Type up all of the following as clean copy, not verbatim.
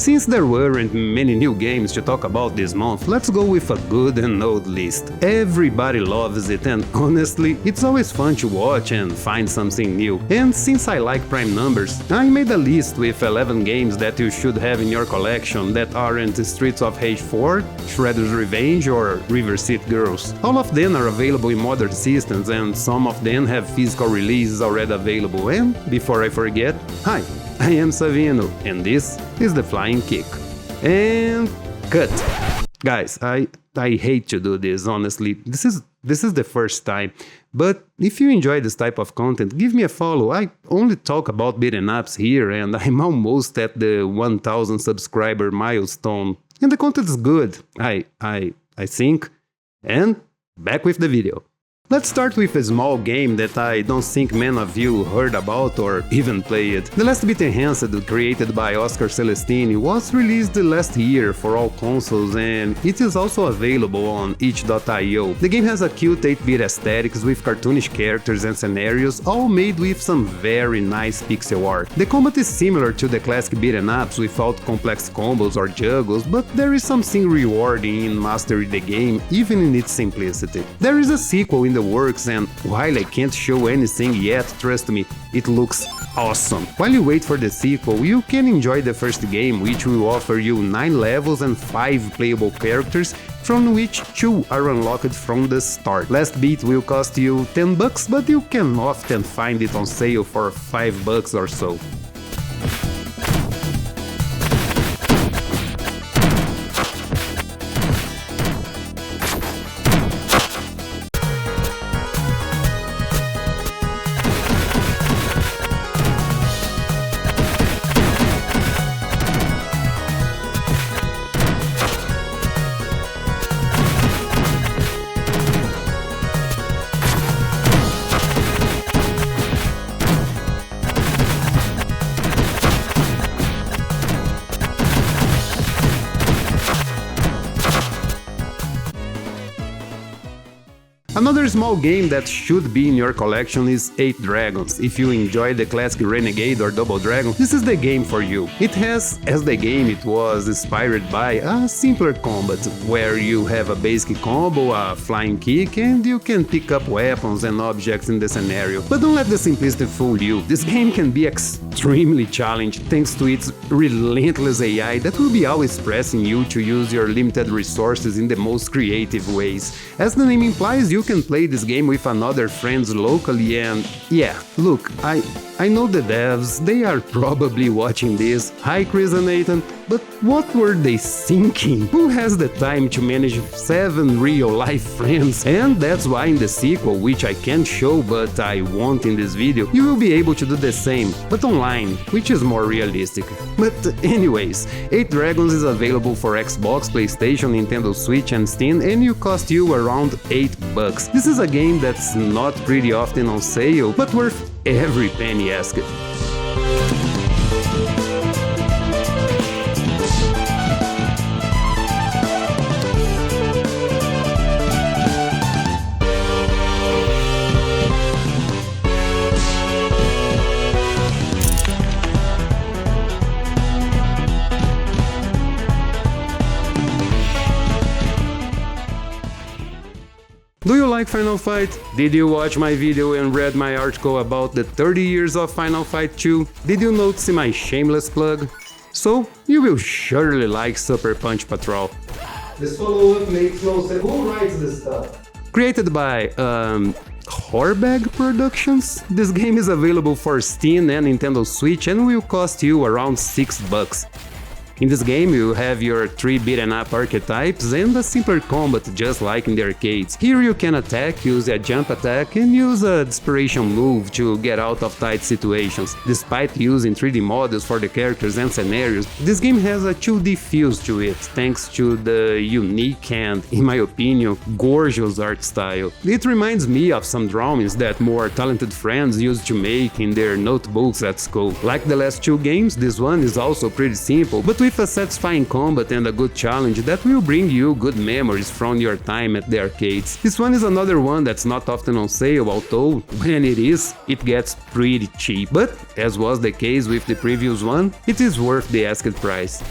Since there weren't many new games to talk about this month, let's go with a good and old list. Everybody loves it, and honestly, it's always fun to watch and find something new. And since I like prime numbers, I made a list with 11 games that you should have in your collection that aren't Streets of Rage 4, Shredder's Revenge or River City Girls. All of them are available in modern systems, and some of them have physical releases already available. And before I forget, hi, I am Savino, and this is the Flying Kick. And cut! Guys, I hate to do this, honestly. This is the first time. But if you enjoy this type of content, give me a follow. I only talk about beaten ups here, and I'm almost at the 1000 subscriber milestone. And the content is good, I think. And back with the video. Let's start with a small game that I don't think many of you heard about or even played. The Last Bit Enhanced, created by Oscar Celestini, was released last year for all consoles, and it is also available on itch.io. The game has a cute 8-bit aesthetics with cartoonish characters and scenarios, all made with some very nice pixel art. The combat is similar to the classic beaten ups without complex combos or juggles, but there is something rewarding in mastering the game, even in its simplicity. There is a sequel in the works, and while I can't show anything yet, trust me, it looks awesome. While you wait for the sequel, you can enjoy the first game, which will offer you 9 levels and 5 playable characters, from which 2 are unlocked from the start. Last Beat will cost you $10, but you can often find it on sale for $5 or so. Another small game that should be in your collection is 8 Dragons. If you enjoy the classic Renegade or Double Dragon, this is the game for you. It has, as the game it was inspired by, a simpler combat, where you have a basic combo, a flying kick, and you can pick up weapons and objects in the scenario. But don't let the simplicity fool you. This game can be extremely challenging thanks to its relentless AI that will be always pressing you to use your limited resources in the most creative ways. As the name implies, you can play this game with another friends locally, and yeah, look, I know the devs, they are probably watching this. Hi Chris and Nathan, but what were they thinking? Who has the time to manage 7 real-life friends? And that's why in the sequel, which I can't show but I want in this video, you will be able to do the same, but online, which is more realistic. But anyways, 8 Dragons is available for Xbox, PlayStation, Nintendo Switch and Steam, and will cost you around $8. This is a game that's not pretty often on sale, but worth every penny asked. Do you like Final Fight? Did you watch my video and read my article about the 30 years of Final Fight 2? Did you notice my shameless plug? So, you will surely like Super Punch Patrol. This follow-up makes no sense. Who writes this stuff? Created by, Horbag Productions? This game is available for Steam and Nintendo Switch and will cost you around $6. In this game you have your 3 beaten up archetypes and a simpler combat just like in the arcades. Here you can attack, use a jump attack and use a desperation move to get out of tight situations. Despite using 3D models for the characters and scenarios, this game has a 2D feel to it thanks to the unique and, in my opinion, gorgeous art style. It reminds me of some drawings that more talented friends used to make in their notebooks at school. Like the last 2 games, this one is also pretty simple, but with a satisfying combat and a good challenge that will bring you good memories from your time at the arcades. This one is another one that's not often on sale, although when it is, it gets pretty cheap. But, as was the case with the previous one, it is worth the asked price.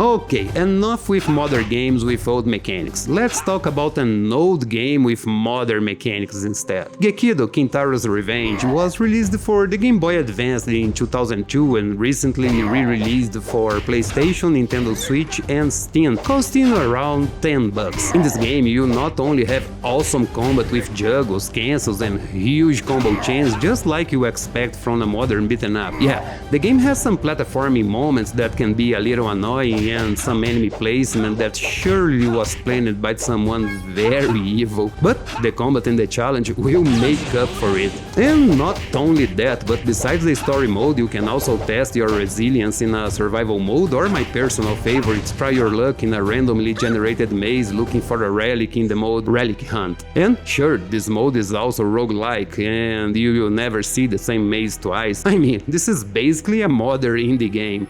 Okay, enough with modern games with old mechanics. Let's talk about an old game with modern mechanics instead. Gekido, Kintaro's Revenge was released for the Game Boy Advance in 2002 and recently re-released for PlayStation, Nintendo Switch and Steam, costing around $10. In this game you not only have awesome combat with juggles, cancels and huge combo chains just like you expect from a modern beat'em up. Yeah, the game has some platforming moments that can be a little annoying and some enemy placement that surely was planned by someone very evil, but the combat and the challenge will make up for it. And not only that, but besides the story mode you can also test your resilience in a survival mode, or my personal favorite, try your luck in a randomly generated maze looking for a relic in the mode Relic Hunt. And sure, this mode is also roguelike and you will never see the same maze twice. I mean, this is basically a modern indie game.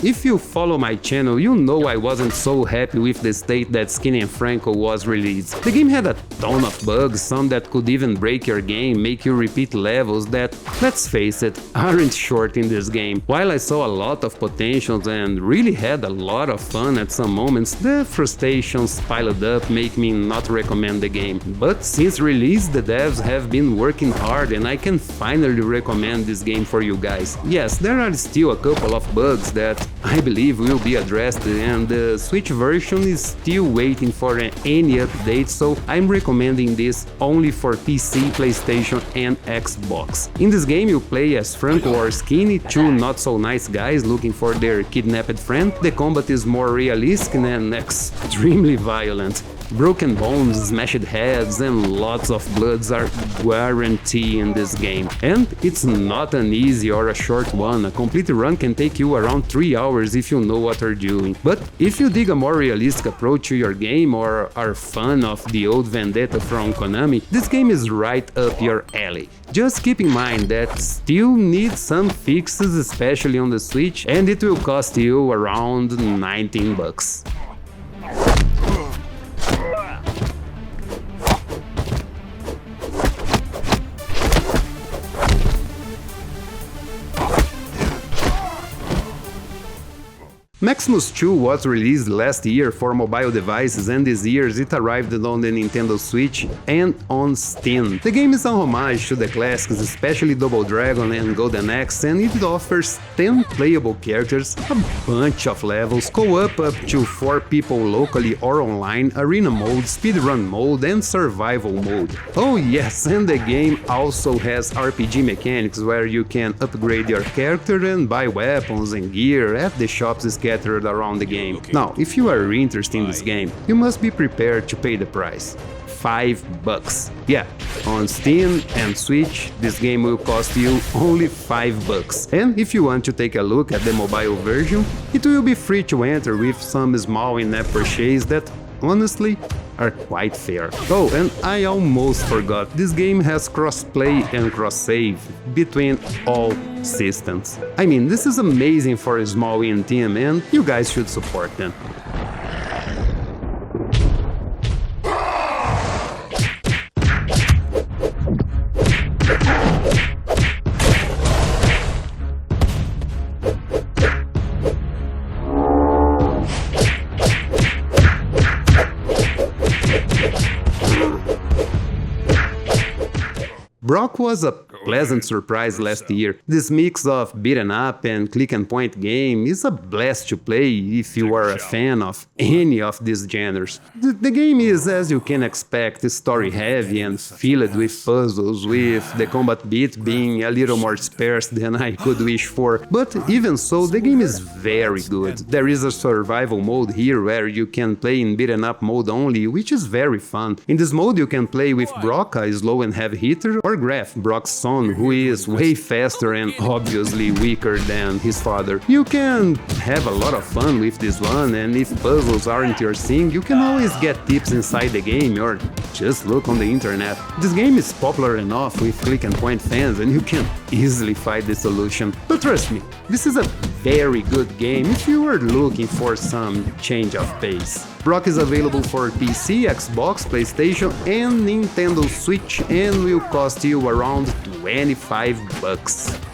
If you follow my channel, you know I wasn't so happy with the state that Skin and Franko was released. The game had a ton of bugs, some that could even break your game, make you repeat levels that, let's face it, aren't short in this game. While I saw a lot of potentials and really had a lot of fun at some moments, the frustrations piled up make me not recommend the game. But since release, the devs have been working hard and I can finally recommend this game for you guys. Yes, there are still a couple of bugs that I believe will be addressed, and the Switch version is still waiting for any update, so I'm recommending this only for PC, PlayStation and Xbox. In this game you play as Franko or Skinny, two not so nice guys looking for their kidnapped friend. The combat is more realistic and extremely violent. Broken bones, smashed heads and lots of bloods are guaranteed in this game. And it's not an easy or a short one, a complete run can take you around 3 hours if you know what you're doing. But if you dig a more realistic approach to your game or are fan of the old Vendetta from Konami, this game is right up your alley. Just keep in mind that still needs some fixes, especially on the Switch, and it will cost you around $19. Maximus 2 was released last year for mobile devices and this year it arrived on the Nintendo Switch and on Steam. The game is a homage to the classics, especially Double Dragon and Golden Axe, and it offers 10 playable characters, a bunch of levels, co-op up to 4 people locally or online, arena mode, speedrun mode and survival mode. Oh yes, and the game also has RPG mechanics where you can upgrade your character and buy weapons and gear at the shops scattered around the game. Now, if you are interested in this game, you must be prepared to pay the price. $5. Yeah, on Steam and Switch, this game will cost you only $5. And if you want to take a look at the mobile version, it will be free to enter with some small in-app purchase that, honestly, are quite fair. Oh, and I almost forgot, this game has cross-play and cross-save between all systems. I mean, this is amazing for a small indie team and you guys should support them. Brok was a pleasant surprise last year. This mix of beaten up and click and point game is a blast to play if you are a fan of any of these genres. The game is, as you can expect, story heavy and filled with puzzles, with the combat bit being a little more sparse than I could wish for, but even so, the game is very good. There is a survival mode here where you can play in beaten up mode only, which is very fun. In this mode you can play with Brok, a slow and heavy hitter, or Graf, Brok's son, who is way faster and obviously weaker than his father. You can have a lot of fun with this one, and if puzzles aren't your thing, you can always get tips inside the game or just look on the internet. This game is popular enough with click and point fans and you can easily find the solution. But trust me, this is a very good game if you are looking for some change of pace. Brok is available for PC, Xbox, PlayStation and Nintendo Switch and will cost you around $25.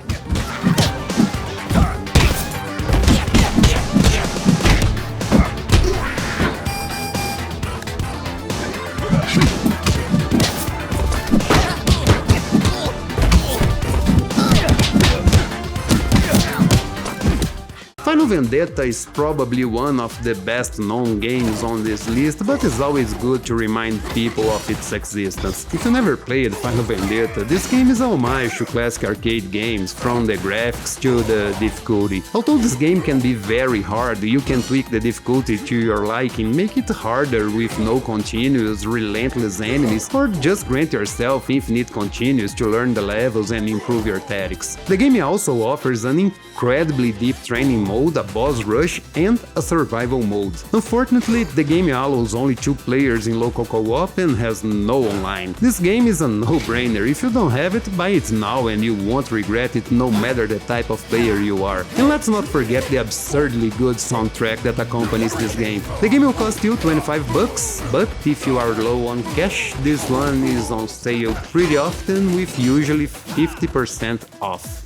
Vendetta is probably one of the best known games on this list, but it's always good to remind people of its existence. If you never played Final Vendetta, this game is a homage to classic arcade games, from the graphics to the difficulty. Although this game can be very hard, you can tweak the difficulty to your liking, make it harder with no continues, relentless enemies, or just grant yourself infinite continues to learn the levels and improve your tactics. The game also offers an incredibly deep training mode, a boss rush and a survival mode. Unfortunately, the game allows only 2 players in local co-op and has no online. This game is a no-brainer. If you don't have it, buy it now and you won't regret it no matter the type of player you are. And let's not forget the absurdly good soundtrack that accompanies this game. The game will cost you $25, but if you are low on cash, this one is on sale pretty often with usually 50% off.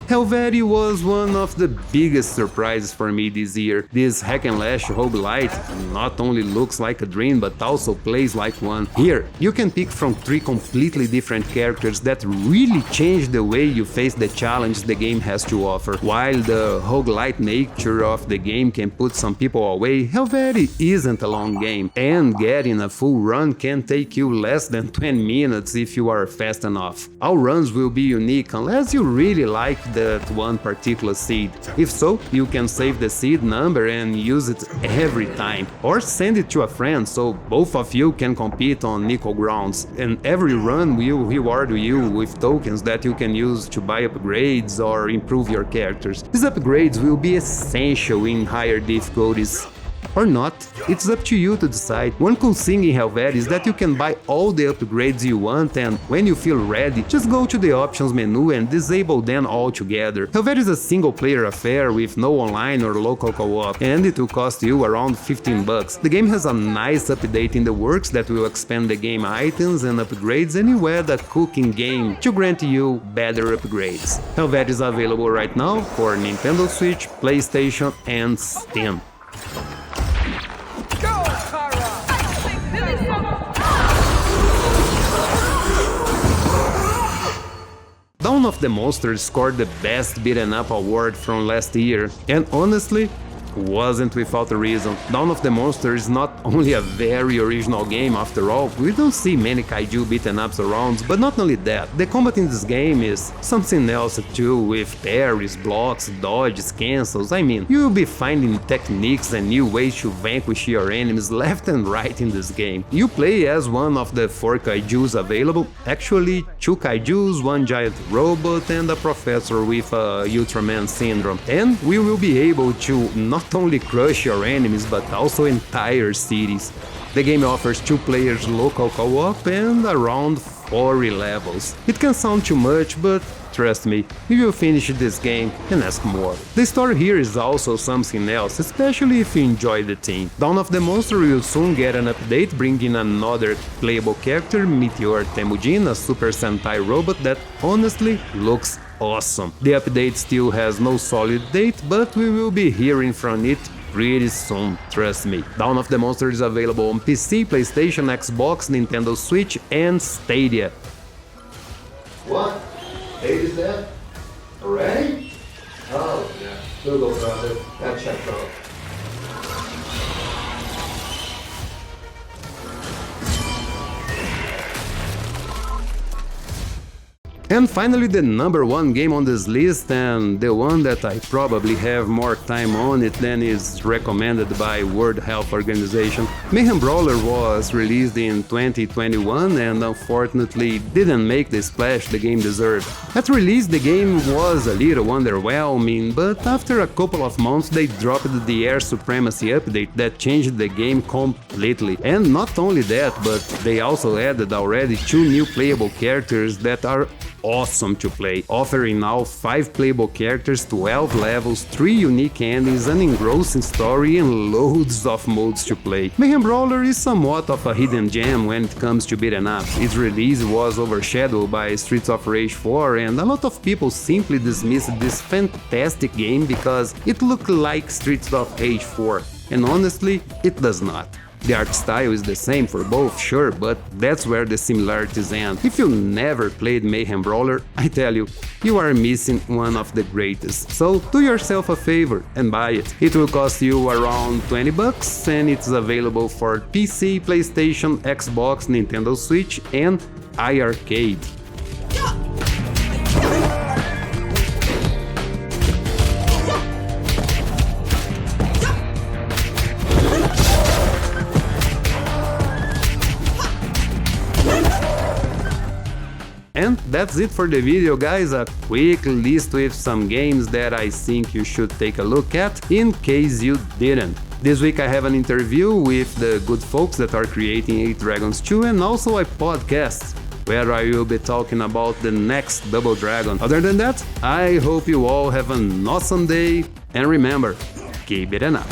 Helvetii was one of the biggest surprises for me this year. This hack and slash roguelite not only looks like a dream but also plays like one. Here, you can pick from 3 completely different characters that really change the way you face the challenge the game has to offer. While the roguelite nature of the game can put some people away, Helvetii isn't a long game, and getting a full run can take you less than 20 minutes if you are fast enough. All runs will be unique unless you really like that one particular seed. If so, you can save the seed number and use it every time, or send it to a friend so both of you can compete on equal grounds. And every run will reward you with tokens that you can use to buy upgrades or improve your characters. These upgrades will be essential in higher difficulties. Or not, it's up to you to decide. One cool thing in Helvetii is that you can buy all the upgrades you want, and when you feel ready, just go to the options menu and disable them all together. Helvetii is a single player affair with no online or local co-op, and it will cost you around $15. The game has a nice update in the works that will expand the game items and upgrades, and you add a cooking game to grant you better upgrades. Helvetii is available right now for Nintendo Switch, PlayStation and Steam. Dawn of the Monsters scored the Best Beaten Up award from last year, and honestly, wasn't without a reason. Dawn of the Monsters is not only a very original game after all, we don't see many kaiju beaten ups around, but not only that, the combat in this game is something else too, with parries, blocks, dodges, cancels. I mean, you'll be finding techniques and new ways to vanquish your enemies left and right in this game. You play as one of the 4 kaijus available, actually 2 kaijus, 1 giant robot and a professor with Ultraman syndrome, and we will be able to not only crush your enemies but also entire cities. The game offers 2 players local co-op and around 40 levels. It can sound too much, but Trust me, you will finish this game and ask more. The story here is also something else, especially if you enjoy the theme. Dawn of the Monster will soon get an update bringing another playable character, Meteor Temujin, a Super Sentai robot that honestly looks awesome. The update still has no solid date, but we will be hearing from it pretty soon, trust me. Dawn of the Monster is available on PC, PlayStation, Xbox, Nintendo Switch and Stadia. What? 8 is that? Already? Oh, yeah. We'll go, brother. That checked out. And finally the number one game on this list, and the one that I probably have more time on it than is recommended by World Health Organization. Mayhem Brawler was released in 2021 and unfortunately didn't make the splash the game deserved. At release the game was a little underwhelming, but after a couple of months they dropped the Air Supremacy update that changed the game completely. And not only that, but they also added already 2 new playable characters that are awesome to play, offering now 5 playable characters, 12 levels, 3 unique endings, an engrossing story and loads of modes to play. Mayhem Brawler is somewhat of a hidden gem when it comes to beat'em up. Its release was overshadowed by Streets of Rage 4 and a lot of people simply dismissed this fantastic game because it looked like Streets of Rage 4, and honestly, it does not. The art style is the same for both, sure, but that's where the similarities end. If you never played Mayhem Brawler, I tell you, you are missing one of the greatest. So do yourself a favor and buy it. It will cost you around 20 bucks and it's available for PC, PlayStation, Xbox, Nintendo Switch and iArcade. And that's it for the video, guys, a quick list with some games that I think you should take a look at in case you didn't. This week I have an interview with the good folks that are creating 8 Dragons 2 and also a podcast where I will be talking about the next Double Dragon. Other than that, I hope you all have an awesome day and remember, keep it up.